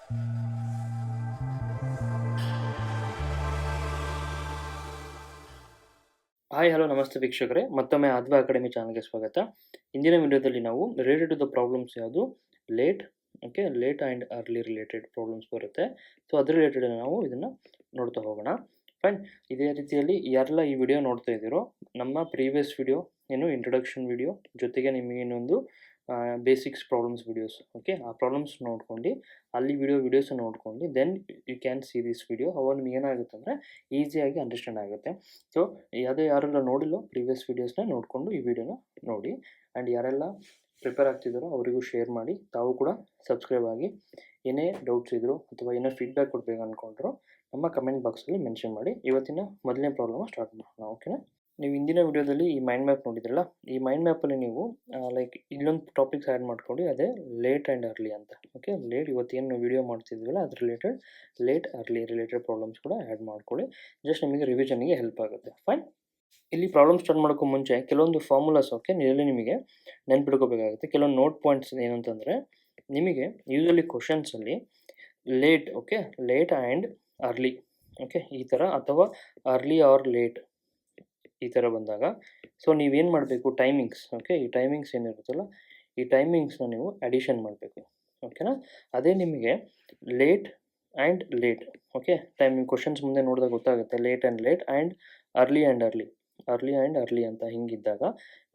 Hi hello ನಮಸ್ತೆ ವೀಕ್ಷಕರೇ, ಮತ್ತೊಮ್ಮೆ ಆದ್ವಾ ಅಕಾಡೆಮಿ ಚಾನಲ್ಗೆ ಸ್ವಾಗತ. ಇಂದಿನ ವಿಡಿಯೋದಲ್ಲಿ ನಾವು ರಿಲೇಟೆಡ್ ಟು ದ ಪ್ರಾಬ್ಲಮ್ಸ್ ಯಾವುದು late late and early related problems ಬರುತ್ತೆ. ಸೊ ಅದ್ರ ರಿಲೇಟೆಡ್ ನಾವು ಇದನ್ನು ನೋಡ್ತಾ ಹೋಗೋಣ. ಫೈನ್. ಇದೇ ರೀತಿಯಲ್ಲಿ ಯಾರೆಲ್ಲ ಈ ವಿಡಿಯೋ ನೋಡ್ತಾ ಇದ್ದೀರೋ, ನಮ್ಮ ಪ್ರೀವಿಯಸ್ ವಿಡಿಯೋ ಏನು ಇಂಟ್ರೊಡಕ್ಷನ್ ವಿಡಿಯೋ ಜೊತೆಗೆ ನಿಮಗೆ ಇನ್ನೊಂದು ಬೇಸಿಕ್ಸ್ ಪ್ರಾಬ್ಲಮ್ಸ್ ವಿಡಿಯೋಸ್, ಓಕೆ, ಆ ಪ್ರಾಬ್ಲಮ್ಸ್ ನೋಡ್ಕೊಂಡು ಅಲ್ಲಿ ವಿಡಿಯೋಸ್ ನೋಡ್ಕೊಂಡು then you can see this video. ಅವಾಗ ನಿಮ್ಗೆ ಏನಾಗುತ್ತೆ ಅಂದರೆ ಈಸಿಯಾಗಿ ಅಂಡರ್ಸ್ಟ್ಯಾಂಡ್ ಆಗುತ್ತೆ. ಸೊ ಯಾರೆಲ್ಲ ನೋಡಿಲ್ಲೋ ಪ್ರೀವಿಯಸ್ ವೀಡಿಯೋಸ್ನ ನೋಡಿಕೊಂಡು ಈ ವಿಡಿಯೋನ ನೋಡಿ. ಆ್ಯಂಡ್ ಯಾರೆಲ್ಲ ಪ್ರಿಪೇರ್ ಆಗ್ತಿದ್ದಾರೋ ಅವರಿಗೂ ಶೇರ್ ಮಾಡಿ. ತಾವು ಕೂಡ ಸಬ್ಸ್ಕ್ರೈಬ್ ಆಗಿ. ಏನೇ ಡೌಟ್ಸ್ ಇದ್ದರೂ ಅಥವಾ ಏನೋ ಫೀಡ್ಬ್ಯಾಕ್ ಕೊಡಬೇಕು ಅಂದ್ಕೊಂಡ್ರು ನಮ್ಮ ಕಮೆಂಟ್ ಬಾಕ್ಸಲ್ಲಿ ಮೆನ್ಷನ್ ಮಾಡಿ. ಇವತ್ತಿನ ಮೊದಲನೇ ಪ್ರಾಬ್ಲಮ್ ಸ್ಟಾರ್ಟ್ ಮಾಡೋಣ, ಓಕೆನಾ. ನೀವು ಇಂದಿನ ವಿಡಿಯೋದಲ್ಲಿ ಈ ಮೈಂಡ್ ಮ್ಯಾಪ್ ನೋಡಿದ್ರಲ್ಲ, ಈ ಮೈಂಡ್ ಮ್ಯಾಪಲ್ಲಿ ನೀವು ಲೈಕ್ ಇಲ್ಲೊಂದು ಟಾಪಿಕ್ಸ್ ಆ್ಯಡ್ ಮಾಡ್ಕೊಂಡು ಅದೇ ಲೇಟ್ ಆ್ಯಂಡ್ ಅರ್ಲಿ ಅಂತ, ಓಕೆ. ಲೇಟ್ ಇವತ್ತೇನು ವಿಡಿಯೋ ಮಾಡ್ತಿದ್ವಲ್ಲ ಅದ್ರ related late early related problems ಕೂಡ ಆ್ಯಡ್ ಮಾಡ್ಕೊಳ್ಳಿ. ಜಸ್ಟ್ ನಿಮಗೆ ರಿವಿಷನ್ಗೆ ಹೆಲ್ಪ್ ಆಗುತ್ತೆ. ಫೈನ್. ಇಲ್ಲಿ ಪ್ರಾಬ್ಲಮ್ ಸ್ಟಾರ್ಟ್ ಮಾಡೋಕ್ಕೂ ಮುಂಚೆ ಕೆಲವೊಂದು ಫಾರ್ಮುಲಾಸ್, ಓಕೆ, ಇದರಲ್ಲಿ ನಿಮಗೆ ನೆನ್ಪಿಡ್ಕೋಬೇಕಾಗುತ್ತೆ. ಕೆಲವೊಂದು ನೋಟ್ ಪಾಯಿಂಟ್ಸ್ ಏನಂತಂದರೆ, ನಿಮಗೆ ಯೂಶಲಿ ಕ್ವಶನ್ಸಲ್ಲಿ late, okay, late and early, okay, ಈ ಥರ, ಅಥವಾ ಅರ್ಲಿ ಆರ್ ಲೇಟ್ ಈ ಥರ ಬಂದಾಗ, ಸೊ ನೀವೇನು ಮಾಡಬೇಕು, ಟೈಮಿಂಗ್ಸ್, ಓಕೆ, ಈ ಟೈಮಿಂಗ್ಸ್ ಏನಿರುತ್ತಲ್ಲ ಈ ಟೈಮಿಂಗ್ಸ್ನ ನೀವು ಅಡಿಷನ್ ಮಾಡಬೇಕು, ಓಕೆನಾ. ಅದೇ ನಿಮಗೆ late and late, okay, timing questions ಮುಂದೆ ನೋಡಿದಾಗ ಗೊತ್ತಾಗುತ್ತೆ. Late and early and early ಅಂತ ಹಿಂಗಿದ್ದಾಗ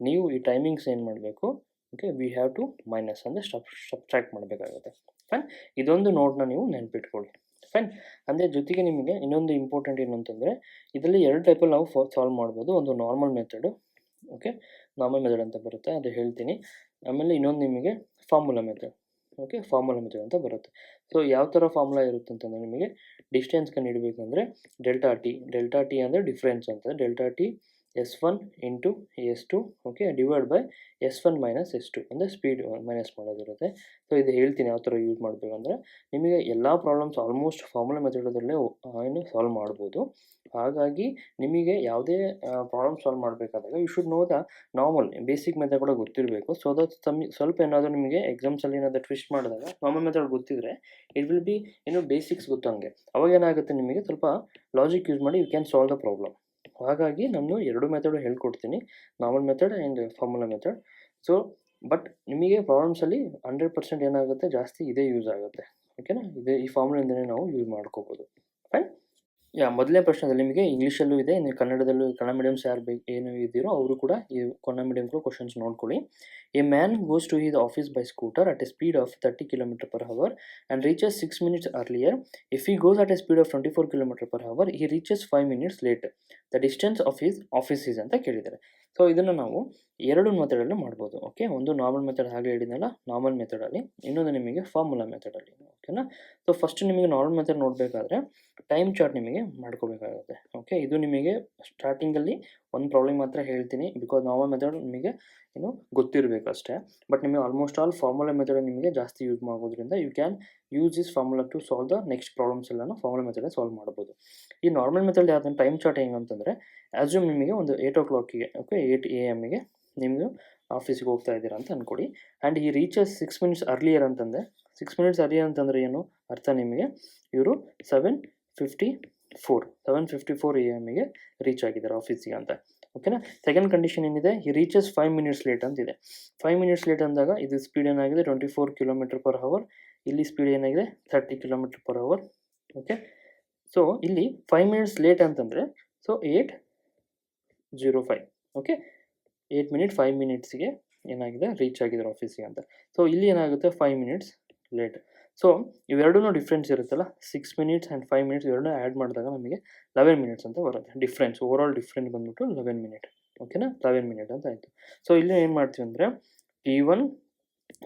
ನೀವು ಈ ಟೈಮಿಂಗ್ಸ್ ಏನು ಮಾಡಬೇಕು, okay, we have to minus ಅಂದರೆ ಸಬ್ಟ್ರಾಕ್ಟ್ ಮಾಡಬೇಕಾಗುತ್ತೆ. ಫೈನ್. ಇದೊಂದು ನೋಟ್ನ ನೀವು ನೆನ್ಪಿಟ್ಕೊಳ್ಳಿ. ಫೈನ್. ಅಂದರೆ ಜೊತೆಗೆ ನಿಮಗೆ ಇನ್ನೊಂದು ಇಂಪಾರ್ಟೆಂಟ್ ಏನು ಅಂತಂದರೆ, ಇದರಲ್ಲಿ ಎರಡು ಟೈಪಲ್ಲಿ ನಾವು ಸಾಲ್ವ್ ಮಾಡ್ಬೋದು. ಒಂದು normal method, okay, normal method ಅಂತ ಬರುತ್ತೆ, ಅದು ಹೇಳ್ತೀನಿ. ಆಮೇಲೆ ಇನ್ನೊಂದು ನಿಮಗೆ formula method, okay, formula method ಅಂತ ಬರುತ್ತೆ. ಸೊ ಯಾವ ಥರ ಫಾರ್ಮುಲಾ ಇರುತ್ತೆ ಅಂತಂದರೆ, ನಿಮಗೆ ಡಿಸ್ಟೆನ್ಸ್ ಕಂಡುಹಿಡಬೇಕಂದ್ರೆ ಡೆಲ್ಟಾ ಟಿ ಅಂದರೆ ಡಿಫ್ರೆನ್ಸ್ ಅಂತ, delta T S1 into S2, okay, divide by S1 minus S2 ಅಂದರೆ ಸ್ಪೀಡ್ ಮೈನಸ್ ಮಾಡೋದಿರುತ್ತೆ. ಸೊ ಇದು ಹೇಳ್ತೀನಿ ಯಾವ ಥರ ಯೂಸ್ ಮಾಡಬೇಕಂದ್ರೆ, ನಿಮಗೆ ಎಲ್ಲ ಪ್ರಾಬ್ಲಮ್ಸ್ ಆಲ್ಮೋಸ್ಟ್ ಫಾರ್ಮುಲಾ ಮೆಥಡಲ್ಲೇ ಏನು ಸಾಲ್ವ್ ಮಾಡ್ಬೋದು. ಹಾಗಾಗಿ ನಿಮಗೆ ಯಾವುದೇ ಪ್ರಾಬ್ಲಮ್ ಸಾಲ್ವ್ ಮಾಡಬೇಕಾದಾಗ you should know the normal basic method ಕೂಡ ಗೊತ್ತಿರಬೇಕು. ಸೊ ದಟ್ ಸ್ವಲ್ಪ ಏನಾದರೂ ನಿಮಗೆ ಎಕ್ಸಾಮ್ಸಲ್ಲಿ ಏನಾದರೂ ಟ್ವಿಸ್ಟ್ ಮಾಡಿದಾಗ ನಾರ್ಮಲ್ ಮೆಥಡ್ ಗೊತ್ತಿದ್ರೆ ಇಟ್ ವಿಲ್ ಬಿ ಬೇಸಿಕ್ಸ್ ಗೊತ್ತಂಗೆ. ಅವಾಗ ಏನಾಗುತ್ತೆ, ನಿಮಗೆ ಸ್ವಲ್ಪ ಲಾಜಿಕ್ ಯೂಸ್ ಮಾಡಿ you can solve the problem. ಹಾಗಾಗಿ ನಾನು ಎರಡು ಮೆಥಡು ಹೇಳ್ಕೊಡ್ತೀನಿ, normal method and formula method. So but ನಿಮಗೆ ಪ್ರಾಬ್ಲಮ್ಸಲ್ಲಿ 100% ಏನಾಗುತ್ತೆ, ಜಾಸ್ತಿ ಇದೇ ಯೂಸ್ ಆಗುತ್ತೆ, ಓಕೆನಾ. ಈ ಫಾರ್ಮುಲಿಂದನೇ ನಾವು ಯೂಸ್ ಮಾಡ್ಕೋಬೋದು. ಫೈನ್. ಮೊದಲನೇ ಪ್ರಶ್ನೆದಲ್ಲಿ ನಿಮಗೆ ಇಂಗ್ಲೀಷಲ್ಲೂ ಇದೆ, ನೀವು ಕನ್ನಡದಲ್ಲೂ, ಕನ್ನಡ ಮೀಡಿಯಮ್ಸ್ ಯಾರು ಏನು ಇದ್ದೀರೋ ಅವರು ಕೂಡ ಈ ಕನ್ನಡ ಮೀಡಿಯಮ್ಗಳು ಕ್ವಶನ್ಸ್ ನೋಡ್ಕೊಳ್ಳಿ. A man goes to his office by scooter at a speed of 30 km/h and reaches 6 minutes earlier. If he goes at a speed of 24 km/h, he reaches 5 minutes late. The distance of his office is ಅಂತ ಕೇಳಿದ್ದಾರೆ. So ಇದನ್ನು ನಾವು ಎರಡು ಮೆಥಡಲ್ಲಿ ಮಾಡ್ಬೋದು, okay. ಒಂದು normal method ಹಾಗೆ ಹೇಳಿದ್ನಲ್ಲ, normal ಮೆಥಡಲ್ಲಿ, ಇನ್ನೊಂದು ನಿಮಗೆ ಫಾರ್ಮುಲಾ ಮೆಥಡಲ್ಲಿ, ಓಕೆನಾ. ಸೊ ಫಸ್ಟ್ ನಿಮಗೆ ನಾರ್ಮಲ್ ಮೆಥಡ್ ನೋಡಬೇಕಾದ್ರೆ ಟೈಮ್ ಚಾರ್ಟ್ ನಿಮಗೆ ಮಾಡ್ಕೋಬೇಕಾಗುತ್ತೆ, ಓಕೆ. ಇದು ನಿಮಗೆ ಸ್ಟಾರ್ಟಿಂಗಲ್ಲಿ ಒಂದು ಪ್ರಾಬ್ಲಮ್ ಮಾತ್ರ ಹೇಳ್ತೀನಿ, ಬಿಕಾಸ್ ನಾರ್ಮಲ್ ಮೆಥಡ್ ನಿಮಗೆ ಗೊತ್ತಿರಬೇಕು ಅಷ್ಟೇ. ಬಟ್ ನಿಮಗೆ ಆಲ್ಮೋಸ್ಟ್ ಆಲ್ ಫಾರ್ಮುಲಾ ಮೆಥಡ್ ನಿಮಗೆ ಜಾಸ್ತಿ ಯೂಸ್ ಮಾಡೋದ್ರಿಂದ you can use this formula to solve the next problems ಎಲ್ಲನೂ ಫಾರ್ಮುಲಾ ಮೆಥಡೇ ಸಾಲ್ವ್ ಮಾಡ್ಬೋದು. ಈ ನಾರ್ಮಲ್ ಮೆಥಡ್ ಯಾವ್ದು ಟೈಮ್ ಚಾರ್ಟ್ ಹೆಂಗೆ ಅಂತಂದರೆ, ಆ್ಯಸ್ಯೂಮ್ ನಿಮಗೆ ಒಂದು 8 o'clock, ಓಕೆ, 8 AM ನಿಮಗೆ ಆಫೀಸಿಗೆ ಹೋಗ್ತಾ ಇದ್ದೀರಾ ಅಂತ ಅಂದ್ಕೊಡಿ. ಆ್ಯಂಡ್ ಈ ರೀಚಸ್ 6 minutes earlier ಅಂತಂದರೆ, 6 minutes earlier ಅಂತಂದರೆ ಏನು ಅರ್ಥ, ನಿಮಗೆ ಇವರು 7:54 AM ರೀಚ್ ಆಗಿದ್ದಾರೆ ಆಫೀಸಿಗೆ ಅಂತ, ಓಕೆನಾ. ಸೆಕೆಂಡ್ ಕಂಡೀಷನ್ ಏನಿದೆ, ಈ ರೀಚಸ್ 5 minutes ಲೇಟ್ ಅಂತಿದೆ. 5 minutes ಲೇಟ್ ಅಂದಾಗ ಇದು ಸ್ಪೀಡ್ ಏನಾಗಿದೆ 24 km/h, ಇಲ್ಲಿ ಸ್ಪೀಡ್ ಏನಾಗಿದೆ 30 km/h, ಓಕೆ. ಸೊ ಇಲ್ಲಿ 5 minutes ಲೇಟ್ ಅಂತಂದರೆ, ಸೊ 8:05, ಓಕೆ, 8 minutes 5 minutesಗೆ ಏನಾಗಿದೆ ರೀಚ್ ಆಗಿದ್ದಾರೆ ಆಫೀಸಿಗೆ ಅಂತ. ಸೊ ಇಲ್ಲಿ ಏನಾಗುತ್ತೆ 5 minutes ಲೇಟ್. ಸೊ ಇವೆರಡೂ ಡಿಫ್ರೆನ್ಸ್ ಇರುತ್ತಲ್ಲ, 6 minutes ಆ್ಯಂಡ್ 5 minutes ಇವೆರಡೂ ಆ್ಯಡ್ ಮಾಡಿದಾಗ ನಮಗೆ 11 minutes ಅಂತ ಬರುತ್ತೆ ಡಿಫ್ರೆನ್ಸ್. ಓವರಾಲ್ ಡಿಫ್ರೆನ್ಸ್ ಬಂದ್ಬಿಟ್ಟು 11 minutes, ಓಕೆನಾ, 11 minutes ಅಂತ ಆಯಿತು. ಸೊ ಇಲ್ಲಿ ಏನು ಮಾಡ್ತೀವಿ ಅಂದರೆ T1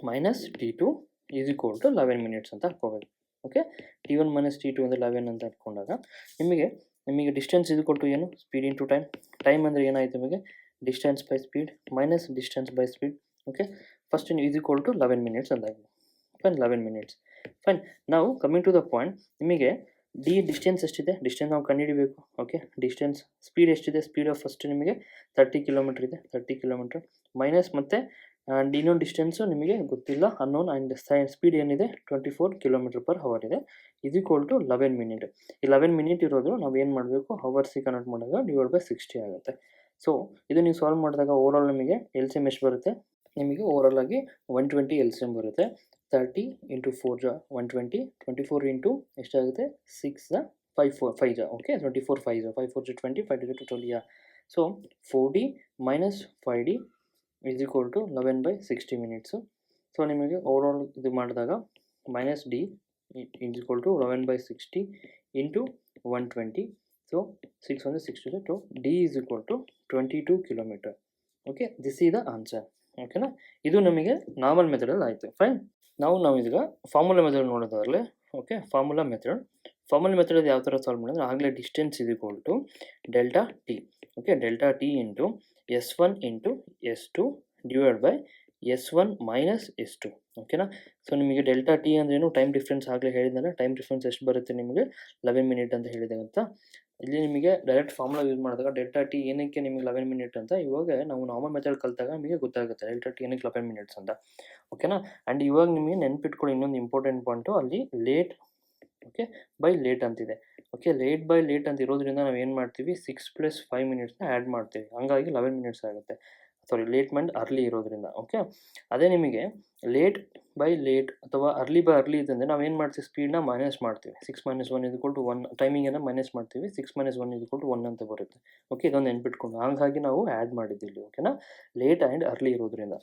minus T2 is equal to 11 minutes ಅಂತ ಹಾಕ್ಕೋಬೇಕು, ಓಕೆ. T1 ಮೈನಸ್ T2 ಅಂದರೆ 11 ಅಂತ ಹಾಕ್ಕೊಂಡಾಗ ನಿಮಗೆ ಡಿಸ್ಟೆನ್ಸ್ ಇದು ಕೊಟ್ಟು ಏನು ಸ್ಪೀಡ್ ಇಂಟು ಟೈಮ್ ಅಂದರೆ ಏನಾಯಿತು, ನಿಮಗೆ distance by speed minus distance by speed, okay. First is equal to 11 minutes ಅಂದಾಗಿದೆ. Fine, 11 minutes. ಫೈನ್. ನಾವು ಕಮಿಂಗ್ ಟು ದ ಪಾಯಿಂಟ್, ನಿಮಗೆ ಡಿಸ್ಟೆನ್ಸ್ ಎಷ್ಟಿದೆ, ಡಿಸ್ಟೆನ್ಸ್ ನಾವು ಕಂಡುಹಿಡಬೇಕು, ಓಕೆ. ಸ್ಪೀಡ್ ಎಷ್ಟಿದೆ, ಸ್ಪೀಡ್ ಆಫ್ ಫಸ್ಟ್ ನಿಮಗೆ 30 km ಇದೆ, 30 km ಮೈನಸ್ ಮತ್ತು ಆ್ಯಂಡ್ ಇನ್ನೊಂದು ಡಿಸ್ಟೆನ್ಸು ನಿಮಗೆ ಗೊತ್ತಿಲ್ಲ ಅನ್ನೋನ್ ಆ್ಯಂಡ್ ಸ್ಪೀಡ್ ಏನಿದೆ 24 km/h ಇದೆ. ಇದು ಈಕ್ವಲ್ ಟು 11 ಮಿನಿಟ್. ಈ 11 ಮಿನಿಟ್ ಇರೋದು ನಾವು ಏನು ಮಾಡಬೇಕು, ಹವರ್ಸಿಗೆ ಕನ್ವರ್ಟ್ ಮಾಡಿದಾಗ /60 ಆಗುತ್ತೆ. ಸೊ ಇದು ನೀವು ಸಾಲ್ವ್ ಮಾಡಿದಾಗ ಓವರಾಲ್ ನಿಮಗೆ ಎಲ್ ಸಿ ಎಮ್ ಎಷ್ಟು ಬರುತ್ತೆ, ನಿಮಗೆ ಓವರಾಲ್ ಆಗಿ 120 ಎಲ್ ಸಿ ಎಮ್ ಬರುತ್ತೆ. 30 × 4 = 120, 24 ಇಂಟು ಎಷ್ಟಾಗುತ್ತೆ 6 5 okay 24 5 5 4 20 5 2 12 so 4D minus 5D is equal to 11/60 minutes. So ನಿಮಗೆ ಓವರಾಲ್ ಇದು ಮಾಡಿದಾಗ -D is equal to 11/60 into 120. So 6 1 6 2 D is equal to 22 km. Okay, this is the answer. ಓಕೆನಾ, ಇದು ನಮಗೆ normal ಮೆಥಡಲ್ಲಿ ಆಯಿತು. ಫೈನ್. ನಾವು ಈಗ ಫಾರ್ಮುಲಾ ಮೆಥಡ್ ನೋಡೋದಾಗಲೇ. ಓಕೆ, ಫಾರ್ಮುಲಾ ಮೆಥಡ್ ಯಾವ ಥರ ಸಾಲ್ವ್ ಮಾಡಿದ್ರೆ ಆಗಲೇ distance is equal to delta T. Okay, delta T into S1 into S2 divide by S1 minus S2. ಓಕೆನಾ, ಸೊ ನಿಮಗೆ ಡೆಲ್ಟಾ ಟಿ ಅಂದ್ರೇನು, ಟೈಮ್ ಡಿಫ್ರೆನ್ಸ್ ಆಗಲೇ ಹೇಳಿದ್ನಲ್ಲ, ಟೈಮ್ ಡಿಫ್ರೆನ್ಸ್ ಎಷ್ಟು ಬರುತ್ತೆ ನಿಮಗೆ 11 ಮಿನಿಟ್ ಅಂತ ಹೇಳಿದೆ ಅಂತ. ಇಲ್ಲಿ ನಿಮಗೆ ಡೈರೆಕ್ಟ್ ಫಾರ್ಮುಲಾ ಯೂಸ್ ಮಾಡಿದಾಗ ಡೆಲ್ಟಾ ಟಿ ಏನಕ್ಕೆ ನಿಮಗೆ 11 ಮಿನಿಟ್ ಅಂತ ಇವಾಗ ನಾವು ನಾರ್ಮಲ್ ಮೆಥಡ್ ಕಲಿತಾಗ ನಿಮಗೆ ಗೊತ್ತಾಗುತ್ತೆ ಡೆಲ್ಟಾ ಟಿ ಏನಕ್ಕೆ 11 ಮಿನಿಟ್ಸ್ ಅಂತ. ಓಕೆನಾ, ಆ್ಯಂಡ್ ಇವಾಗ ನಿಮಗೆ ನೆನ್ಪಿಟ್ಕೊಳ್ಳಿ ಇನ್ನೊಂದು ಇಂಪಾರ್ಟೆಂಟ್ ಪಾಯಿಂಟು, ಅಲ್ಲಿ ಲೇಟ್ ಓಕೆ ಬೈ ಲೇಟ್ ಅಂತಿದೆ. ಓಕೆ, ಲೇಟ್ ಬೈ ಲೇಟ್ ಅಂತ ಇರೋದ್ರಿಂದ ನಾವು ಏನು ಮಾಡ್ತೀವಿ, 6 + 5 ಮಿನಿಟ್ಸ್ನ ಆ್ಯಡ್ ಮಾಡ್ತೀವಿ, ಹಂಗಾಗಿ 11 ಮಿನಿಟ್ಸ್ ಆಗುತ್ತೆ. ಸಾರಿ, ಲೇಟ್ ಮಂಡ್ ಅರ್ಲಿ ಇರೋದ್ರಿಂದ. ಓಕೆ, ಅದೇ ನಿಮಗೆ ಲೇಟ್ ಬೈ ಲೇಟ್ ಅಥವಾ ಅರ್ಲಿ ಬೈ ಅರ್ಲಿ ಇದ್ದಂದರೆ ನಾವು ಏನು ಮಾಡ್ತೀವಿ, ಸ್ಪೀಡ್ನ ಮೈನಸ್ ಮಾಡ್ತೀವಿ. 6 - 1 = 1, ಟೈಮಿಂಗನ್ನು ಮೈನಸ್ ಮಾಡ್ತೀವಿ. 6 - 1 = 1 ಅಂತ ಬರುತ್ತೆ. ಓಕೆ, ಇದೊಂದು ನೆನ್ಪಿಟ್ಕೊಂಡು ಹಾಗಾಗಿ ನಾವು ಆ್ಯಡ್ ಮಾಡಿದ್ದಿಲ್ಲಿ. ಓಕೆನಾ, ಲೇಟ್ ಆ್ಯಂಡ್ ಅರ್ಲಿ ಇರೋದ್ರಿಂದ.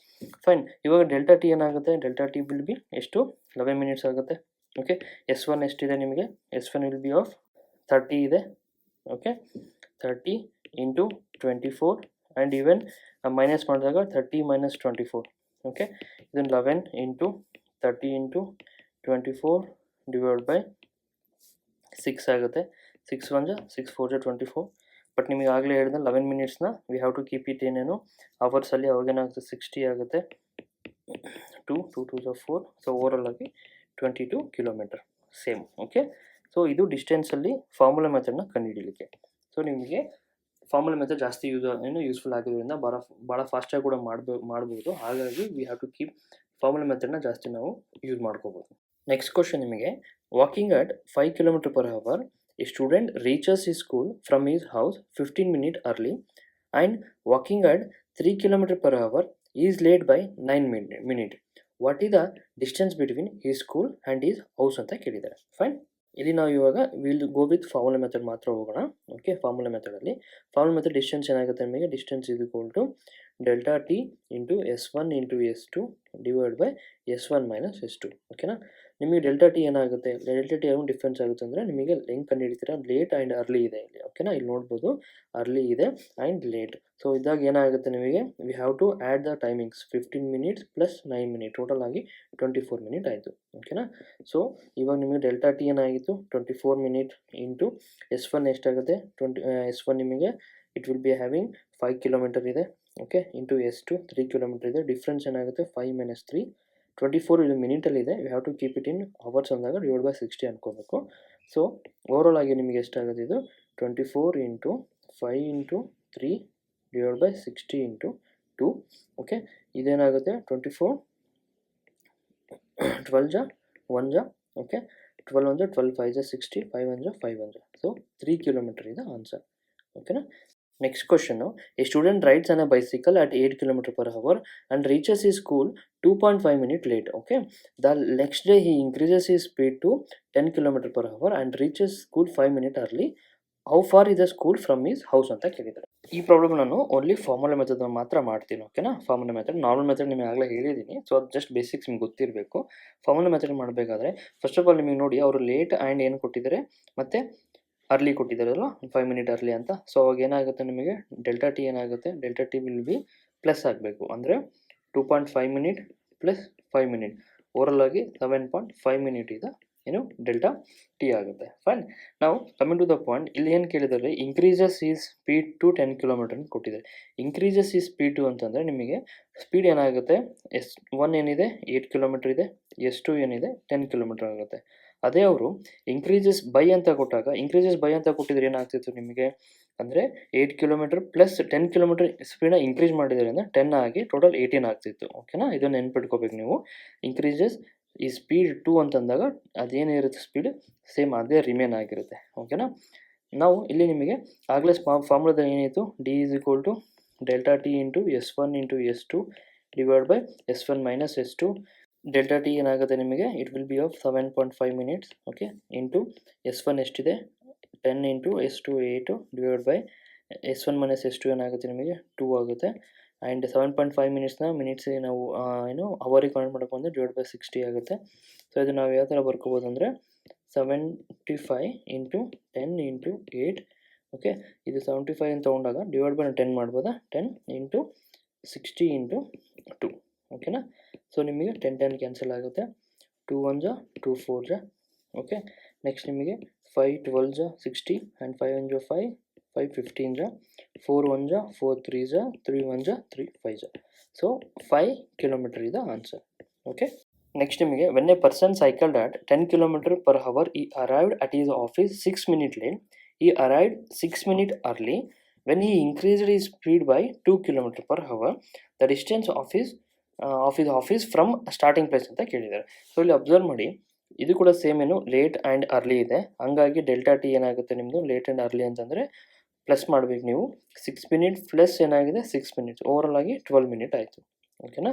ಫೈನ್. ಇವಾಗ ಡೆಲ್ಟಾ ಟಿ ಏನಾಗುತ್ತೆ, ಡೆಲ್ಟಾ ಟಿ ವಿಲ್ ಬಿ ಎಷ್ಟು 11 ಮಿನಿಟ್ಸ್ ಆಗುತ್ತೆ. ಓಕೆ, S1 ಎಷ್ಟಿದೆ ನಿಮಗೆ, S1 ವಿಲ್ ಬಿ ಆಫ್ 30 ಇದೆ. Okay, 30 into 24 and even minus ಮಾಡಿದಾಗ 30 - 24. ಓಕೆ, ಇದನ್ನು 11 ಇಂಟು 30 ಇಂಟು 24 ಡಿವೈಡ್ ಬೈ 6 ಆಗುತ್ತೆ. 6 1 6 4 24. ಬಟ್ ನಿಮಗೆ ಆಗಲೇ ಹೇಳಿದ 11 ಮಿನಿಟ್ಸ್ನ we have to keep it ಏನೇನು ಅವರ್ಸಲ್ಲಿ, ಅವಾಗೇನಾಗುತ್ತೆ 60 ಆಗುತ್ತೆ. 2 2 2 4. ಸೊ ಓವರಾಲ್ ಆಗಿ 22 ಕಿಲೋಮೀಟರ್ ಸೇಮ್. ಓಕೆ, ಸೊ ಇದು ಡಿಸ್ಟೆನ್ಸಲ್ಲಿ ಫಾರ್ಮುಲಾ ಮೆಥಡ್ನ ಕಂಡುಹಿಡಲಿಕ್ಕೆ. ಸೊ ನಿಮಗೆ ಫಾರ್ಮುಲಾ ಮೆಥಡ್ ಜಾಸ್ತಿ ಯೂಸ್ಫುಲ್ ಆಗಿರೋದ್ರಿಂದ ಭಾಳ ಫಾಸ್ಟಾಗಿ ಕೂಡ ಮಾಡ್ಬೋದು. ಹಾಗಾಗಿ we have to keep formula ಮೆಥಡ್ನ ಜಾಸ್ತಿ ನಾವು ಯೂಸ್ ಮಾಡ್ಕೋಬೋದು. ನೆಕ್ಸ್ಟ್ ಕ್ವಶನ್ ನಿಮಗೆ, walking at 5 km/h a student reaches his school from his house 15 minutes early and walking at 3 km/h is late by 9 minutes. What is the distance between his school and his house ಅಂತ ಕೇಳಿದ್ದಾರೆ. Fine. ಇಲ್ಲಿ ನಾವು ಇವಾಗ will go with formula method ಮಾತ್ರ ಹೋಗೋಣ. Okay, formula method distance ಏನಾಗುತ್ತೆ ನಿಮಗೆ, distance is equal to delta T into S1 into S2 divide by S1 minus S2. ಓಕೆನಾ, ನಿಮಗೆ ಡೆಲ್ಟಾ ಟಿ ಏನಾಗುತ್ತೆ, ಡೆಲ್ಟಾ ಟಿ ಏನು ಡಿಫ್ರೆನ್ಸ್ ಆಗುತ್ತೆ ಅಂದರೆ ನಿಮಗೆ ಹೆಂಗೆ ಕಂಡುಹಿಡಿತೀರಾ, ಲೇಟ್ ಆ್ಯಂಡ್ ಅರ್ಲಿ ಇದೆ ಇಲ್ಲಿ. ಓಕೆನಾ, ಇಲ್ಲಿ ನೋಡ್ಬೋದು ಅರ್ಲಿ ಇದೆ ಆ್ಯಂಡ್ ಲೇಟ್. ಸೊ ಇದಾಗ ಏನಾಗುತ್ತೆ ನಿಮಗೆ, we have to add the timings 15 minutes + 9 minutes, total ಆಗಿ 24 minutes ಆಯಿತು. ಓಕೆನಾ, ಸೊ ಇವಾಗ ನಿಮಗೆ ಡೆಲ್ಟಾ ಟಿ ಏನಾಗಿತ್ತು 24 minutes ಇಂಟು S1 ಎಷ್ಟಾಗುತ್ತೆ, S1 ನಿಮಗೆ it will be having 5 km ಇದೆ. ಓಕೆ, ಇಂಟು S2 3 km ಇದೆ. ಡಿಫ್ರೆನ್ಸ್ ಏನಾಗುತ್ತೆ 5 - 3 24. ಇದು ಮಿನಿಟಲ್ಲಿದೆ, you have to keep it in hours ಅಂದಾಗ ಡಿವೈಡ್ ಬೈ 60 ಅನ್ಕೋಬೇಕು. ಸೊ ಓವರಾಲ್ ಆಗಿ ನಿಮಗೆ ಎಷ್ಟಾಗುತ್ತೆ, ಇದು 24 into 5 into 3 divide by 60 into 2. Okay, ಇದೇನಾಗುತ್ತೆ 24 12 1 ಓಕೆ 12 1 12 5 60 5 1 5 1. ಸೊ 3 km ಇದೆ ಆನ್ಸರ್. ಓಕೆನಾ, next question, A student rides on a bicycle at 8 km/h and reaches his school 2.5 minutes late. Okay, the next day he increases his speed to 10 km/h and reaches school 5 minutes early. How far is the school from his house ಅಂತ ಕೇಳಿದ್ದಾರೆ. ಈ problem ನಾನು only formula method ಮಾತ್ರ ಮಾಡ್ತೀನಿ. ಓಕೆನಾ, formula method, normal method ನಿಮಗೆ ಆಗಲೇ ಹೇಳಿದ್ದೀನಿ. ಸೊ ಅದು ಜಸ್ಟ್ ಬೇಸಿಕ್ಸ್ ನಿಮ್ಗೆ ಗೊತ್ತಿರಬೇಕು. ಫಾರ್ಮುಲಾ ಮೆಥಡ್ ಮಾಡಬೇಕಾದ್ರೆ ಫಸ್ಟ್ ಆಫ್ ಆಲ್ ನಿಮಗೆ ನೋಡಿ, ಅವರು ಲೇಟ್ ಆ್ಯಂಡ್ ಏನು ಕೊಟ್ಟಿದ್ದಾರೆ ಮತ್ತು ಅರ್ಲಿ ಕೊಟ್ಟಿದ್ದಾರಲ್ಲ 5 minutes ಅರ್ಲಿ ಅಂತ. ಸೊ ಅವಾಗ ಏನಾಗುತ್ತೆ ನಿಮಗೆ ಡೆಲ್ಟಾ ಟಿ ಏನಾಗುತ್ತೆ, delta T will be plus ಆಗಬೇಕು. ಅಂದರೆ 2.5 minutes + 5 minutes ಓವರಲ್ ಆಗಿ 7.5 minutes ಇದೆ ಏನು ಡೆಲ್ಟಾ ಟಿ ಆಗುತ್ತೆ. ಫೈನ್. ನಾವು ಕಮಿಂಗ್ ಟು ದ ಪಾಯಿಂಟ್, ಇಲ್ಲಿ ಏನು ಕೇಳಿದರೆ ಇನ್ಕ್ರೀಸಸ್ ಈ ಸ್ಪೀಡ್ ಟು 10 ಕಿಲೋಮೀಟರ್ ಅಂತ ಕೊಟ್ಟಿದ್ದಾರೆ. ಇನ್ಕ್ರೀಸಸ್ ಈ ಸ್ಪೀಡ್ ಟು ಅಂತಂದರೆ ನಿಮಗೆ ಸ್ಪೀಡ್ ಏನಾಗುತ್ತೆ, S1 ಏನಿದೆ 8 ಕಿಲೋಮೀಟರ್ ಇದೆ, S2 ಏನಿದೆ 10 ಕಿಲೋಮೀಟರ್ ಆಗುತ್ತೆ. ಅದೇ ಅವರು ಇನ್ಕ್ರೀಸಸ್ ಬೈ ಅಂತ ಕೊಟ್ಟಾಗ, ಇನ್ಕ್ರೀಸಸ್ ಬೈ ಅಂತ ಕೊಟ್ಟಿದ್ರೆ ಏನಾಗ್ತಿತ್ತು ನಿಮಗೆ ಅಂದರೆ 8 ಕಿಲೋಮೀಟರ್ ಪ್ಲಸ್ 10 ಕಿಲೋಮೀಟರ್ ಸ್ಪೀಡನ್ನ ಇನ್ಕ್ರೀಸ್ ಮಾಡಿದರೆ ಅಂದರೆ 10 ಆಗಿ ಟೋಟಲ್ 18 ಆಗ್ತಿತ್ತು. ಓಕೆನಾ, ಇದನ್ನು ನೆನ್ಪಿಟ್ಕೋಬೇಕು ನೀವು. ಇನ್ಕ್ರೀಸಸ್ ಈ ಸ್ಪೀಡ್ 2 ಅಂತಂದಾಗ ಅದೇನಿರುತ್ತೆ ಸ್ಪೀಡ್ ಸೇಮ್ ಅದೇ ರಿಮೇನ್ ಆಗಿರುತ್ತೆ. ಓಕೆನಾ, ನಾವು ಇಲ್ಲಿ ನಿಮಗೆ ಆಗಲೇ ಫಾರ್ಮುಲಾದಲ್ಲಿ ಏನಿತ್ತು, D is equal to delta T into S1 into S2 divide by S1 minus S2. Delta T ಏನಾಗುತ್ತೆ ನಿಮಗೆ, it will be of 7.5 minutes. Okay, into S1 ಎಷ್ಟಿದೆ 10 into S2 8 divide by S1 minus S2 ಏನಾಗುತ್ತೆ ನಿಮಗೆ 2 ಆಗುತ್ತೆ. And 7.5 minutes ನಾವು ಏನು ಅವರಿಗೆ convert ಮಾಡಬೇಕು ಅಂದರೆ ಡಿವೈಡ್ ಬೈ 60 ಆಗುತ್ತೆ. ಸೊ ಇದು ನಾವು ಯಾವ ಥರ ಬರ್ಕೋಬೋದು ಅಂದರೆ 75 ಇಂಟು 10 ಇಂಟು 8. ಓಕೆ, ಇದು 75 ಅಂತ ತೊಗೊಂಡಾಗ ಡಿವೈಡ್ ಬೈ 10 ಮಾಡ್ಬೋದಾ, 10 ಇಂಟು 60 ಇಂಟು 2. ಓಕೆನಾ, ಸೊ ನಿಮಗೆ 10 ಕ್ಯಾನ್ಸಲ್ ಆಗುತ್ತೆ, 2 1 ಜಾ 2 4 ಜಾ. ಓಕೆ, ನೆಕ್ಸ್ಟ್ ನಿಮಗೆ 5 12 ಜಾ 60 ಆ್ಯಂಡ್ 5 1 ಜಾ 5 5 15 ಜಾ 4 1 ಜಾ 4 3 ಜಾ 3 1 ಜಾ 3 5 ಜಾ. ಸೊ 5 ಕಿಲೋಮೀಟರ್ ಇದೆ ಆನ್ಸರ್. ಓಕೆ, ನೆಕ್ಸ್ಟ್ ನಿಮಗೆ when a person cycled at 10 kilometre per hour he arrived at his office 6 minutes late. He arrived 6 minutes early. When he increased his speed by 2 kilometers per hour, the distance of his office from starting place ಅಂತ ಕೇಳಿದ್ದಾರೆ. So ಇಲ್ಲಿ observe ಮಾಡಿ, ಇದು ಕೂಡ same ಏನು late and early ಇದೆ. ಹಂಗಾಗಿ delta T ಏನಾಗುತ್ತೆ ನಿಮ್ಮದು ಲೇಟ್ ಆ್ಯಂಡ್ ಅರ್ಲಿ ಅಂತಂದರೆ ಪ್ಲಸ್ ಮಾಡಬೇಕು ನೀವು. 6 minutes ಪ್ಲಸ್ ಏನಾಗಿದೆ 6 minutes, ಓವರಾಲ್ ಆಗಿ 12 minutes ಆಯಿತು. ಓಕೆನಾ,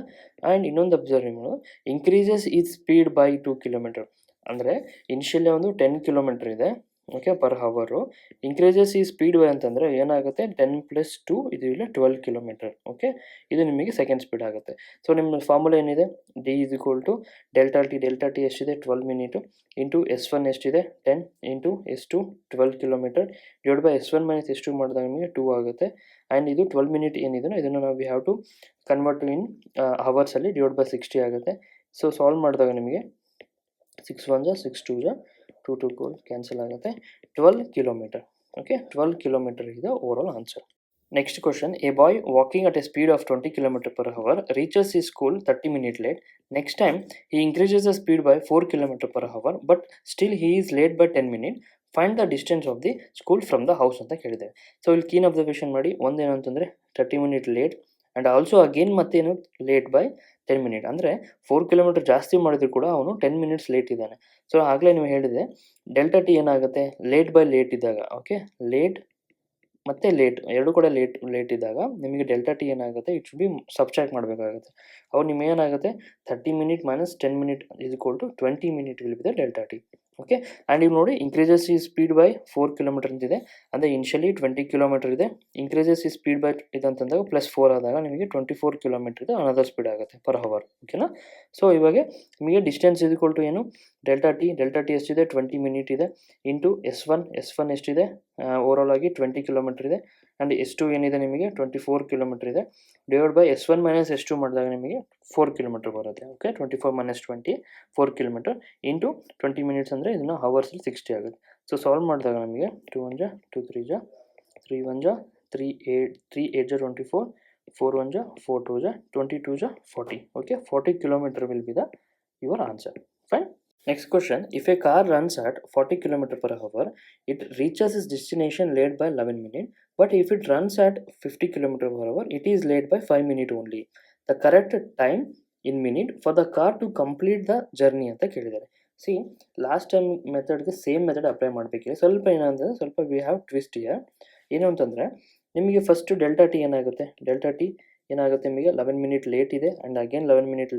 ಆ್ಯಂಡ್ ಇನ್ನೊಂದು ಅಬ್ಸರ್ವ್ ನೀವು, ಇನ್ಕ್ರೀಸಸ್ ಈ ಸ್ಪೀಡ್ ಬೈ 2 kilometers ಅಂದರೆ ಇನಿಷಿಯಲಿ ಒಂದು 10 ಕಿಲೋಮೀಟರ್ ಇದೆ. Okay, per hour. ಇನ್ಕ್ರೀಸಸ್ ಈ ಸ್ಪೀಡ್ ಬೈ ಅಂತಂದರೆ ಏನಾಗುತ್ತೆ 10 + 2 ಇದು ಇಲ್ಲ 12 ಕಿಲೋಮೀಟರ್. ಓಕೆ, ಇದು ನಿಮಗೆ ಸೆಕೆಂಡ್ ಸ್ಪೀಡ್ ಆಗುತ್ತೆ. ಸೊ ನಿಮ್ಮ ಫಾರ್ಮುಲಾ ಏನಿದೆ, D is equal to delta T ಎಷ್ಟಿದೆ 12 minutes ಇಂಟು S1 ಎಷ್ಟಿದೆ 10 into S2 12 kilometre divide by S1 minus S2 ಮಾಡಿದಾಗ ನಿಮಗೆ 2 ಆಗುತ್ತೆ. ಆ್ಯಂಡ್ ಇದು 12 minutes ಏನಿದೆ ಇದನ್ನು ನಾವು we have to convert in ಅವರ್ಸಲ್ಲಿ ಡಿವೈಡ್ ಬೈ 60 ಆಗುತ್ತೆ. ಸೊ ಸಾಲ್ವ್ ಮಾಡಿದಾಗ ನಿಮಗೆ 6 1 ಜಾ 6 2 ಜಾ 2 2 ಕ್ಯಾನ್ಸಲ್ ಆಗುತ್ತೆ, 12 ಕಿಲೋಮೀಟರ್. ಓಕೆ, 12 ಕಿಲೋಮೀಟರ್ ಇದೆ overall answer. Next question, a boy walking at a speed of 20 kilometers per hour reaches the school 30 minutes late. Next time he increases the speed by 4 kilometers per hour but still he is late by 10 minutes. Find the distance of the school from the house ಅಂತ ಕೇಳಿದ್ದೇವೆ. So ಇಲ್ಲಿ keen observation ಮಾಡಿ, ಒಂದೇನು ಅಂತಂದರೆ 30 minutes late and also again ಮತ್ತೇನು late by 10 minutes. ಅಂದರೆ 4 kilometers ಜಾಸ್ತಿ ಮಾಡಿದ್ರು ಕೂಡ ಅವನು 10 minutes ಲೇಟ್ ಇದ್ದಾನೆ. ಸೊ ಆಗಲೇ ನೀವು ಹೇಳಿದೆ ಡೆಲ್ಟಾ ಟಿ ಏನಾಗುತ್ತೆ ಲೇಟ್ ಬೈ ಲೇಟ್ ಇದ್ದಾಗ. ಓಕೆ, ಲೇಟ್ ಮತ್ತು ಲೇಟ್ ಎರಡು ಕೂಡ ಲೇಟ್ ಇದ್ದಾಗ ನಿಮಗೆ ಡೆಲ್ಟಾ ಟಿ ಏನಾಗುತ್ತೆ, ಇಟ್ ಶುಡ್ ಬಿ ಸಬ್ಸ್ಟ್ರಾಕ್ಟ್ ಮಾಡಬೇಕಾಗುತ್ತೆ. ಅವ್ರು ನಿಮಗೆ ಏನಾಗುತ್ತೆ 30 minutes minus 10 minutes is equal to 20 minutes will be the delta T. Okay, and ಈಗ ನೋಡಿ ಇನ್ಕ್ರೀಸಸ್ ಈ ಸ್ಪೀಡ್ ಬೈ 4 kilometers ಅಂತಿದೆ, ಅಂದರೆ ಇನಿಷಿಯಲಿ 20 kilometers ಇದೆ. ಇನ್ಕ್ರೀಸಸ್ ಈ ಸ್ಪೀಡ್ ಬೈ ಇದಂತಂದಾಗ ಪ್ಲಸ್ 4 ಆದಾಗ ನಿಮಗೆ 24 kilometers ಇದೆ ಅನದರ್ ಸ್ಪೀಡ್ ಆಗುತ್ತೆ ಪರ್ ಅವರ್. ಓಕೆನಾ, ಸೊ ಇವಾಗ ನಿಮಗೆ ಡಿಸ್ಟೆನ್ಸ್ ಈಸ್ ಈಕ್ವಲ್ ಟು ಏನು ಡೆಲ್ಟಾ ಟಿ ಎಷ್ಟಿದೆ 20 minutes ಇದೆ ಇಂಟು S1 ಎಷ್ಟಿದೆ ಓವರಾಲ್ ಆಗಿ 20 kilometers ಇದೆ. ಆ್ಯಂಡ್ S2 ಏನಿದೆ ನಿಮಗೆ 24 kilometers ಇದೆ. Divide by S1 minus S2 ಮಾಡಿದಾಗ ನಿಮಗೆ 4 kilometers ಬರುತ್ತೆ. Okay, 24 minus 20 4 kilometers into 20 minutes ಅಂದರೆ ಇದನ್ನು ಹವರ್ಸಲ್ಲಿ 60 ಆಗುತ್ತೆ. ಸೊ ಸಾಲ್ವ್ ಮಾಡಿದಾಗ ನಮಗೆ 2 1 ಜಾ 2 3 ಜಾ 3 1 ಜಾ 3 8 ಜಾ 24 4 1 ಜಾ 4 2 ಜಾ 22 ಜಾ 40. Okay, 40 kilometers will be the your answer. Fine. Next question, if a car runs at 40 kilometers per hour, it reaches its destination late by 11 minutes. But if it runs at 50 kilometers per hour, it is late by 5 minutes only. The correct time in minute for the car to complete the journey ಅಂತ ಕೇಳಿದ್ದಾರೆ. See last time ಮೆಥಡ್ಗೆ same method apply ಮಾಡಬೇಕಿದೆ. ಸ್ವಲ್ಪ ಏನಂದರೆ ಸ್ವಲ್ಪ we have twist year. ಏನು ಅಂತಂದರೆ ನಿಮಗೆ ಫಸ್ಟು ಡೆಲ್ಟಾ ಟಿ ಏನಾಗುತ್ತೆ ನಿಮಗೆ 11 minutes ಲೇಟ್ ಇದೆ ಆ್ಯಂಡ್ ಅಗೇನ್ 11 minutes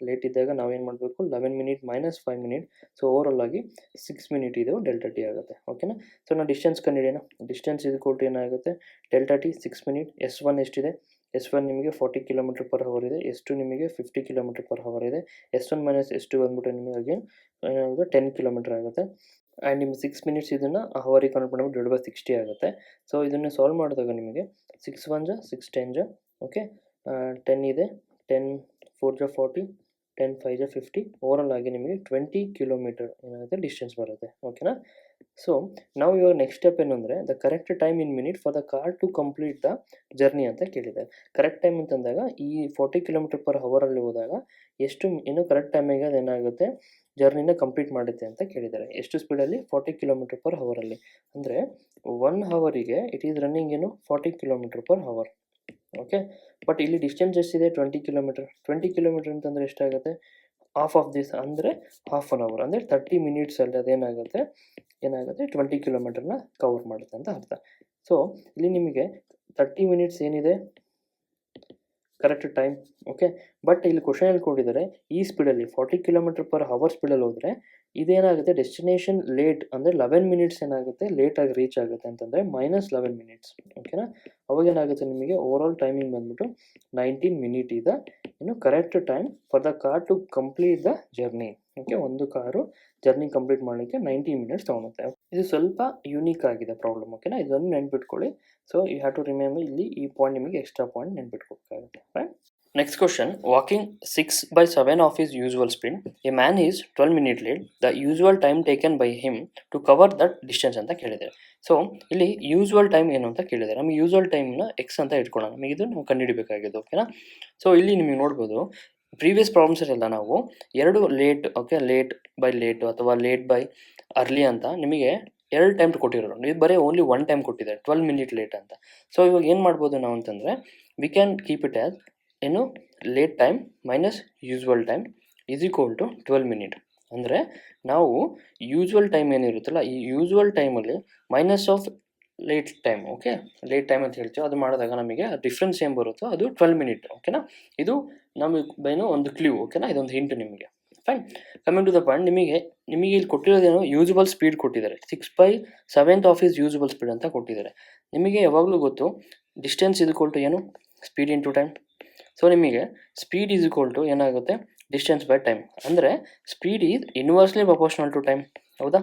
ಲೇಟ್ ಇದ್ದಾಗ ನಾವೇನು ಮಾಡಬೇಕು 11 minutes minus 5 minutes. So overall ಆಗಿ 6 minutes ಇದು ಡೆಲ್ಟಾ ಟಿ ಆಗುತ್ತೆ. ಓಕೆನಾ, ಸೊ ನಾವು ಡಿಸ್ಟೆನ್ಸ್ ಕಂಡಿಡಿಯೋಣ. ಡಿಸ್ಟೆನ್ಸ್ ಇದು ಕೊಟ್ಟು ಏನಾಗುತ್ತೆ ಡೆಲ್ಟಾ ಟಿ 6 minutes. S1 ಎಷ್ಟಿದೆ, S1 ನಿಮಗೆ 40 kilometers per hour ಇದೆ. S2 ನಿಮಗೆ 50 kilometers per hour ಇದೆ. S1 ಮೈನಸ್ S2 ಬಂದ್ಬಿಟ್ಟು ನಿಮಗೆ ಅಗೇನ್ ಏನಾಗುತ್ತೆ 10 kilometers ಆಗುತ್ತೆ. ಆ್ಯಂಡ್ ನಿಮಗೆ 6 minutes ಇದನ್ನು ಅವರಿಗೆ ಕನ್ವರ್ಟ್ ಮಾಡಿಬಿಟ್ಟು ಡಿವೈಡ್ ಬೈ 60 ಆಗುತ್ತೆ. ಸೊ ಇದನ್ನು ಸಾಲ್ವ್ ಮಾಡಿದಾಗ ನಿಮಗೆ 6 1 ಜಾ 6 10 ಜಾ ಓಕೆ 10 ಇದೆ 10 4 ಜಾ 40 10 5 50 ಓವರಾಲ್ ಆಗಿ ನಿಮಗೆ 20 ಕಿಲೋಮೀಟರ್ ಏನಾಗುತ್ತೆ ಡಿಸ್ಟೆನ್ಸ್ ಬರುತ್ತೆ. ಓಕೆನಾ. ಸೊ ನಾವು ಇವಾಗ ನೆಕ್ಸ್ಟ್ ಸ್ಟೆಪ್ ಏನು ಅಂದರೆ the correct time in minute for the car to complete the journey ಅಂತ ಕೇಳಿದ್ದಾರೆ. ಕರೆಕ್ಟ್ ಟೈಮ್ ಅಂತಂದಾಗ ಈ 40 km/h ಹೋದಾಗ ಎಷ್ಟು ಏನು ಕರೆಕ್ಟ್ ಟೈಮಿಗೆ ಅದು ಏನಾಗುತ್ತೆ ಜರ್ನಿನ ಕಂಪ್ಲೀಟ್ ಮಾಡುತ್ತೆ ಅಂತ ಕೇಳಿದ್ದಾರೆ. ಎಷ್ಟು ಸ್ಪೀಡಲ್ಲಿ? 40 km/h. ಅಂದರೆ 1 ಅವರಿಗೆ ಇಟ್ ಈಸ್ ರನ್ನಿಂಗ್ ಏನು 40 km/h. ಓಕೆ. ಬಟ್ ಇಲ್ಲಿ ಡಿಸ್ಟೆನ್ಸ್ ಎಷ್ಟಿದೆ? 20 ಕಿಲೋಮೀಟರ್. 20 ಕಿಲೋಮೀಟರ್ ಅಂತಂದರೆ ಎಷ್ಟಾಗುತ್ತೆ? ಹಾಫ್ ಆಫ್ ದಿಸ್ ಅಂದರೆ ಹಾಫ್ ಆನ್ ಅವರ್ ಅಂದರೆ 30 ಮಿನಿಟ್ಸಲ್ಲಿ ಏನಾಗುತ್ತೆ 20 ಕಿಲೋಮೀಟರ್ನ ಕವರ್ ಮಾಡುತ್ತೆ ಅಂತ ಅರ್ಥ. ಸೊ ಇಲ್ಲಿ ನಿಮಗೆ 30 ಮಿನಿಟ್ಸ್ ಏನಿದೆ ಕರೆಕ್ಟ್ ಟೈಮ್. ಓಕೆ. ಬಟ್ ಇಲ್ಲಿ ಕ್ವಶನಲ್ಲಿ ಕೊಟ್ಟಿದ್ದಾರೆ ಈ ಸ್ಪೀಡಲ್ಲಿ 40 km/h ಸ್ಪೀಡಲ್ಲಿ ಹೋದರೆ ಇದೇನಾಗುತ್ತೆ ಡೆಸ್ಟಿನೇಷನ್ ಲೇಟ್ ಅಂದರೆ 11 ಮಿನಿಟ್ಸ್ ಏನಾಗುತ್ತೆ ಲೇಟಾಗಿ ರೀಚ್ ಆಗುತ್ತೆ ಅಂತಂದರೆ -11 ಮಿನಿಟ್ಸ್. ಓಕೆನಾ. ಅವಾಗ ಏನಾಗುತ್ತೆ ನಿಮಗೆ ಓವರಾಲ್ ಟೈಮಿಂಗ್ ಬಂದ್ಬಿಟ್ಟು 19 ಮಿನಿಟ್ ಇದೆ ಇನ್ನು correct time for the car to complete the journey. Okay. ಒಂದು ಕಾರು ಜರ್ನಿ ಕಂಪ್ಲೀಟ್ ಮಾಡಲಿಕ್ಕೆ 90 ಮಿನಿಟ್ಸ್ ತೊಗೊಳುತ್ತೆ. ಇದು ಸ್ವಲ್ಪ ಯೂನಿಕ್ ಆಗಿದೆ ಪ್ರಾಬ್ಲಮ್. ಓಕೆನಾ. ಇದನ್ನು ನೆನ್ಪಿಟ್ಕೊಳ್ಳಿ. So you have to remember ಇಲ್ಲಿ ಈ ಪಾಯಿಂಟ್ ನಿಮಗೆ ಎಕ್ಸ್ಟ್ರಾ ಪಾಯಿಂಟ್ ನೆನ್ಪಿಟ್ಕೊಬೇಕಾಗುತ್ತೆ. Right. Next question, walking 6/7 of his usual speed, a man is 12 minutes late, the usual time taken by him to cover that distance ಅಂತ ಕೇಳಿದ್ದಾರೆ. So ಇಲ್ಲಿ usual time ಏನು ಅಂತ ಕೇಳಿದ್ದಾರೆ. ನಮಗೆ ಯೂಸ್ವಲ್ ಟೈಮ್ನ ಎಕ್ಸ್ ಅಂತ ಇಟ್ಕೊಳ್ಳೋಣ. ನಮಗೆ ಇದು ನಾವು ಕಂಡುಹಿಡಿಬೇಕಾಗಿದೆ. ಓಕೆನಾ. ಸೊ ಇಲ್ಲಿ ನಿಮಗೆ ನೋಡ್ಬೋದು ಪ್ರೀವಿಯಸ್ ಪ್ರಾಬ್ಲಮ್ಸಲ್ಲೆಲ್ಲ ನಾವು 2 late, okay, late by late ಅಥವಾ ಲೇಟ್ ಬೈ ಅರ್ಲಿ ಅಂತ ನಿಮಗೆ 2 ಟೈಮ್ ಕೊಟ್ಟಿರೋರು. ನೀವು ಬರೀ ಓನ್ಲಿ 1 ಟೈಮ್ ಕೊಟ್ಟಿದ್ದಾರೆ 12 ಮಿನಿಟ್ ಲೇಟ್ ಅಂತ. ಸೊ ಇವಾಗ ಏನು ಮಾಡ್ಬೋದು ನಾವು ಅಂತಂದರೆ we can keep it as ಏನು late time minus usual time is equal to 12 minute. ಅಂದರೆ ನಾವು ಯೂಸ್ವಲ್ ಟೈಮ್ ಏನಿರುತ್ತಲ್ಲ ಈ ಯೂಸ್ವಲ್ ಟೈಮಲ್ಲಿ minus of late time, okay, late time ಅಂತ ಹೇಳ್ತೀವಿ, ಅದು ಮಾಡಿದಾಗ ನಮಗೆ ಡಿಫ್ರೆನ್ಸ್ ಏನು ಬರುತ್ತೋ ಅದು 12 ಮಿನಿಟ್. ಓಕೆನಾ. ಇದು ನಮಗೆ ಏನೋ ಒಂದು ಕ್ಲೂ. ಓಕೆನಾ. ಇದೊಂದು ಹಿಂಟ್ ನಿಮಗೆ. Fine. Coming to the point, ನಿಮಗೆ ಇಲ್ಲಿ ಕೊಟ್ಟಿರೋದೇನು ಯೂಸ್ವಲ್ ಸ್ಪೀಡ್ ಕೊಟ್ಟಿದ್ದಾರೆ. 6/7 ಆಫ್ ಈಸ್ ಯೂಸ್ವಲ್ ಸ್ಪೀಡ್ ಅಂತ ಕೊಟ್ಟಿದ್ದಾರೆ. ನಿಮಗೆ ಯಾವಾಗಲೂ ಗೊತ್ತು ಡಿಸ್ಟೆನ್ಸ್ ಇದು ಕೊಲ್ಟು ಏನು ಸ್ಪೀಡ್ ಇಂಟು ಟೈಮ್. ಸೊ ನಿಮಗೆ ಸ್ಪೀಡ್ ಈಸ್ ಈಕ್ವಲ್ ಟು ಏನಾಗುತ್ತೆ ಡಿಸ್ಟೆನ್ಸ್ ಬೈ ಟೈಮ್. ಅಂದರೆ speed is inversely proportional to time. ಹೌದಾ.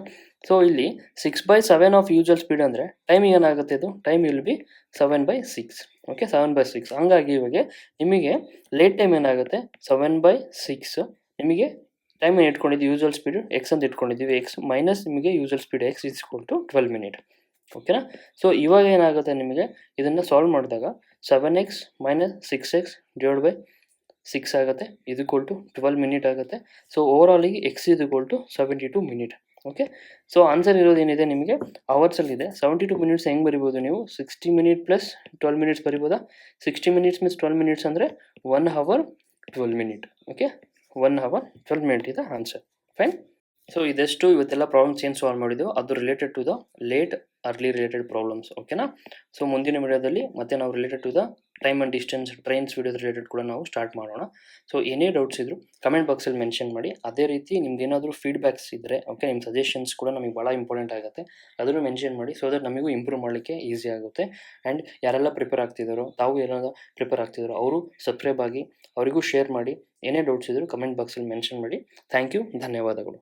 ಸೊ ಇಲ್ಲಿ 6/7 ಆಫ್ ಯೂಸ್ವಲ್ ಸ್ಪೀಡ್ ಅಂದರೆ ಟೈಮಿಗೆ ಏನಾಗುತ್ತೆ ಇದು ಟೈಮ್ ವಿಲ್ ಬಿ 7/6. ಓಕೆ. 7/6. ಹಂಗಾಗಿ ಇವಾಗ ನಿಮಗೆ ಲೇಟ್ ಟೈಮ್ ಏನಾಗುತ್ತೆ 7/6. ನಿಮಗೆ ಟೈಮ್ ಏನು ಇಟ್ಕೊಂಡಿದ್ದೀವಿ ಯೂಸ್ವಲ್ ಸ್ಪೀಡ್ ಎಕ್ಸ್ ಅಂತ ಇಟ್ಕೊಂಡಿದ್ದೀವಿ. ಎಕ್ಸ್ ಮೈನಸ್ ನಿಮಗೆ usual speed X is equal to 12 minute. ಓಕೆನಾ. ಸೊ ಇವಾಗ ಏನಾಗುತ್ತೆ ನಿಮಗೆ ಇದನ್ನು ಸಾಲ್ವ್ ಮಾಡಿದಾಗ 7x - 6x / 6 ಆಗುತ್ತೆ ಇದು ಈಕ್ವಲ್ ಟು 12 ಮಿನಿಟ್ ಆಗುತ್ತೆ. ಸೊ ಓವರಾಲಿಗೆ ಎಕ್ಸ್ ಇದು equal to 72 minute. Okay. So answer ಇರೋದೇನಿದೆ ನಿಮಗೆ ಅವರ್ಸಲ್ಲಿದೆ. 72 ಮಿನಿಟ್ಸ್ ಹೆಂಗೆ ಬರಿಬೋದು ನೀವು 60 ಮಿನಿಟ್ ಪ್ಲಸ್ 12 ಮಿನಿಟ್ಸ್ ಬರಿಬೋದಾ? 60 ಮಿನಿಟ್ಸ್ + 12 ಮಿನಿಟ್ಸ್ ಅಂದರೆ 1 hour 12 minute. Okay. 1 hour 12 minute ಇದೆ ಆನ್ಸರ್. ಫೈನ್. ಸೊ ಇದೆಷ್ಟು ಇವತ್ತೆಲ್ಲ ಪ್ರಾಬ್ಲಮ್ಸ್ ಏನು ಸಾಲ್ವ್ ಮಾಡಿದೆವು ಅದು related to the late early related problems. ಓಕೆನಾ. ಸೊ ಮುಂದಿನ ವಿಡಿಯೋದಲ್ಲಿ ಮತ್ತೆ ನಾವು related to the time and distance trains ವಿಡಿಯೋದ ರಿಲೇಟೆಡ್ ಕೂಡ ನಾವು ಸ್ಟಾರ್ಟ್ ಮಾಡೋಣ. ಸೊ ಏನೇ ಡೌಟ್ಸ್ ಇದ್ದರೂ ಕಮೆಂಟ್ ಬಾಕ್ಸಲ್ಲಿ ಮೆನ್ಷನ್ ಮಾಡಿ. ಅದೇ ರೀತಿ ನಿಮ್ದು ಏನಾದರೂ ಫೀಡ್ಬ್ಯಾಕ್ಸ್ ಇದ್ದರೆ, ಓಕೆ, ನಿಮ್ಮ ಸಜೆಷನ್ಸ್ ಕೂಡ ನಮಗೆ ಭಾಳ ಇಂಪಾರ್ಟೆಂಟ್ ಆಗುತ್ತೆ, ಅದನ್ನು ಮೆನ್ಷನ್ ಮಾಡಿ. ಸೊ ದಟ್ ನಮಗೂ ಇಂಪ್ರೂವ್ ಮಾಡಲಿಕ್ಕೆ ಈಸಿ ಆಗುತ್ತೆ. ಆ್ಯಂಡ್ ಯಾರೆಲ್ಲ ಪ್ರಿಪೇರ್ ಆಗ್ತಿದ್ದಾರೋ, ತಾವು ಏನಾದರೂ ಪ್ರಿಪೇರ್ ಆಗ್ತಿದ್ದಾರೋ ಅವರು ಸಬ್ಸ್ಕ್ರೈಬ್ ಆಗಿ ಅವರಿಗೂ ಶೇರ್ ಮಾಡಿ. ಏನೇ ಡೌಟ್ಸ್ ಇದ್ದರೂ ಕಮೆಂಟ್ ಬಾಕ್ಸಲ್ಲಿ ಮೆನ್ಷನ್ ಮಾಡಿ. Thank you. ಧನ್ಯವಾದಗಳು.